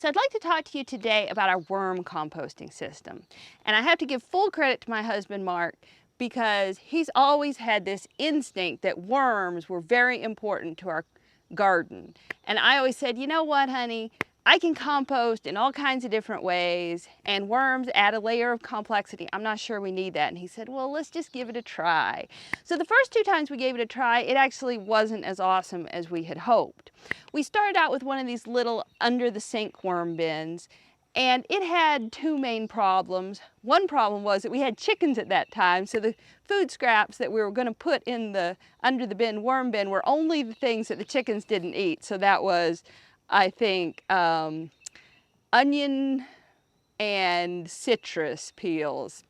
So I'd like to talk to you today about our worm composting system. And I have to give full credit to my husband, Mark, because he's always had this instinct that worms were very important to our garden. And I always said, you know what, honey, I can compost in all kinds of different ways, and worms add a layer of complexity. I'm not sure we need that. And he said, well, let's just give it a try. So the first 2 times we gave it a try, it actually wasn't as awesome as we had hoped. We started out with one of these little under the sink worm bins, and it had 2 main problems. One problem was that we had chickens at that time, so the food scraps that we were going to put in the under the bin worm bin were only the things that the chickens didn't eat. So that was, I think, onion and citrus peels.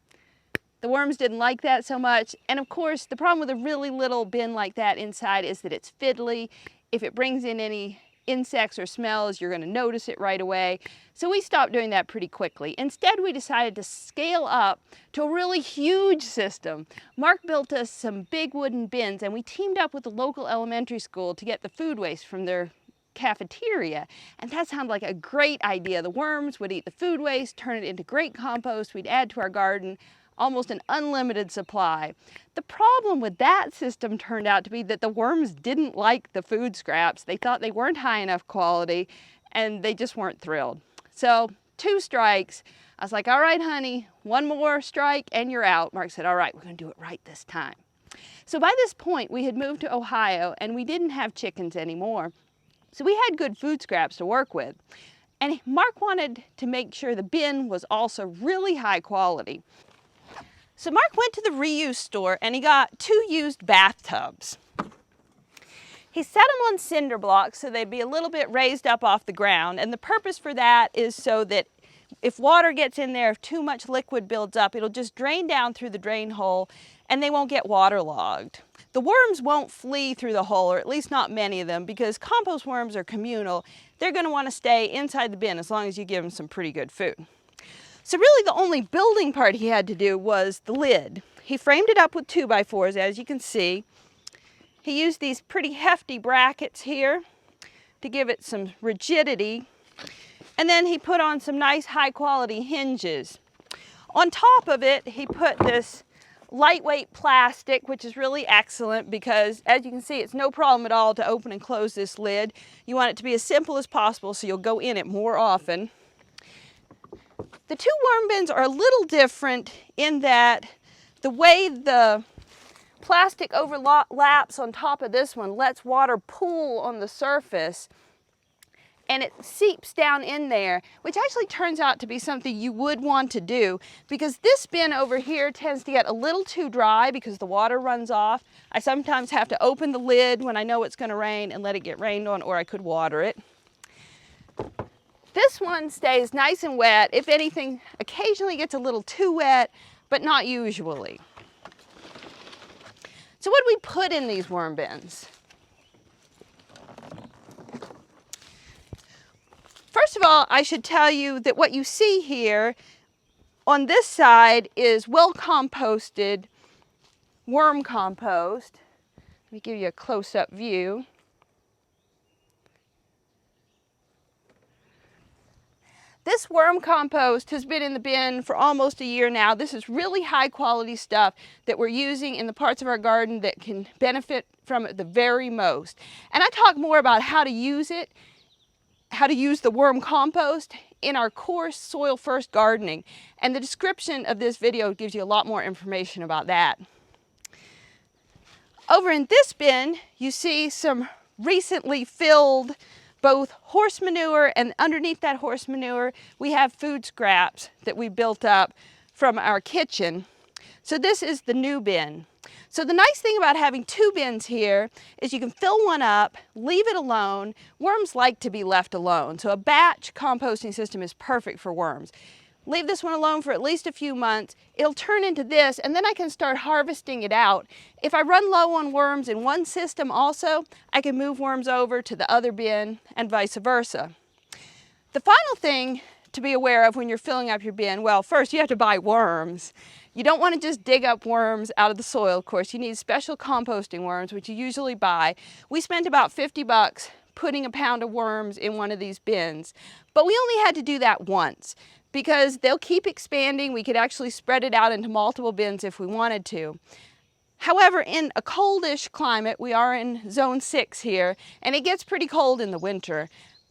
The worms didn't like that so much. And of course, the problem with a really little bin like that inside is that it's fiddly. If it brings in any insects or smells, you're going to notice it right away. So we stopped doing that pretty quickly. Instead, we decided to scale up to a really huge system. Mark built us some big wooden bins, and we teamed up with the local elementary school to get the food waste from their cafeteria. And that sounded like a great idea. The worms would eat the food waste, turn it into great compost we'd add to our garden, almost an unlimited supply. The problem with that system turned out to be that the worms didn't like the food scraps. They thought they weren't high enough quality, and they just weren't thrilled. So 2 strikes. I was like, all right, honey, 1 more strike and you're out. Mark said, all right, we're going to do it right this time. So by this point, we had moved to Ohio, and we didn't have chickens anymore. So we had good food scraps to work with. And Mark wanted to make sure the bin was also really high quality. So Mark went to the reuse store and he got 2 used bathtubs. He set them on cinder blocks so they'd be a little bit raised up off the ground. And the purpose for that is so that if water gets in there, if too much liquid builds up, it'll just drain down through the drain hole and they won't get waterlogged. The worms won't flee through the hole, or at least not many of them, because compost worms are communal. They're going to want to stay inside the bin as long as you give them some pretty good food. So really the only building part he had to do was the lid. He framed it up with 2x4s, as you can see. He used these pretty hefty brackets here to give it some rigidity. And then he put on some nice high quality hinges. On top of it, he put this lightweight plastic, which is really excellent because, as you can see, it's no problem at all to open and close this lid. You want it to be as simple as possible so you'll go in it more often. The 2 worm bins are a little different in that the way the plastic overlaps on top of this one lets water pool on the surface, and it seeps down in there, which actually turns out to be something you would want to do, because this bin over here tends to get a little too dry because the water runs off. I sometimes have to open the lid when I know it's going to rain and let it get rained on, or I could water it. This one stays nice and wet. If anything, occasionally gets a little too wet, but not usually. So what do we put in these worm bins? First of all, I should tell you that what you see here on this side is well composted worm compost. Let me give you a close-up view. This worm compost has been in the bin for almost a year now. This is really high quality stuff that we're using in the parts of our garden that can benefit from it the very most. And I talk more about how to use it, how to use the worm compost in our course, Soil First Gardening. And the description of this video gives you a lot more information about that. Over in this bin, you see some recently filled both horse manure, and underneath that horse manure, we have food scraps that we built up from our kitchen. So this is the new bin. So the nice thing about having 2 bins here is you can fill one up, leave it alone. Worms like to be left alone, so a batch composting system is perfect for worms. Leave this one alone for at least a few months. It'll turn into this, and then I can start harvesting it out. If I run low on worms in one system also, I can move worms over to the other bin and vice versa. The final thing to be aware of when you're filling up your bin, well, first you have to buy worms. You don't want to just dig up worms out of the soil, of course. You need special composting worms, which you usually buy. We spent about $50 putting a pound of worms in one of these bins. But we only had to do that once because they'll keep expanding. We could actually spread it out into multiple bins if we wanted to. However, in a coldish climate, we are in zone 6 here, and it gets pretty cold in the winter.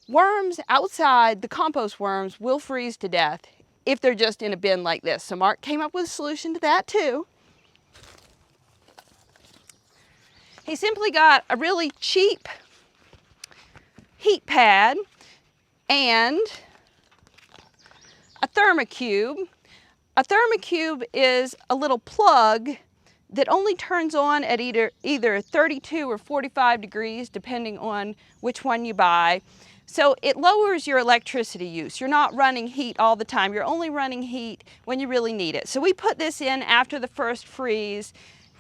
Worms outside, the compost worms, will freeze to death if they're just in a bin like this. So Mark came up with a solution to that too. He simply got a really cheap heat pad and a thermocube. A thermocube is a little plug that only turns on at either 32 or 45 degrees, depending on which one you buy. So it lowers your electricity use. You're not running heat all the time. You're only running heat when you really need it. So we put this in after the first freeze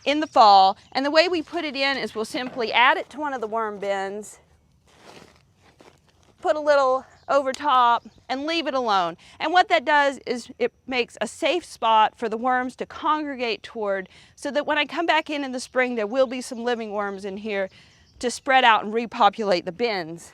in the fall, and the way we put it in is we'll simply add it to one of the worm bins, put a little over top, and leave it alone. And what that does is it makes a safe spot for the worms to congregate toward, so that when I come back in the spring, there will be some living worms in here to spread out and repopulate the bins.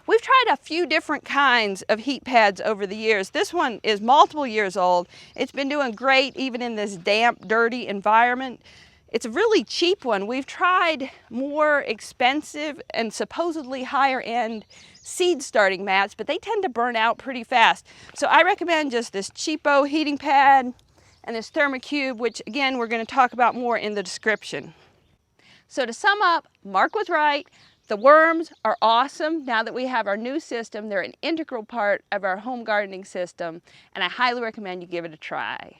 We've tried a few different kinds of heat pads over the years. This one is multiple years old. It's been doing great even in this damp, dirty environment. It's a really cheap one. We've tried more expensive and supposedly higher end seed starting mats, but they tend to burn out pretty fast. So I recommend just this cheapo heating pad and this thermocube, which again, we're going to talk about more in the description. So to sum up, Mark was right. The worms are awesome. Now that we have our new system, they're an integral part of our home gardening system, and I highly recommend you give it a try.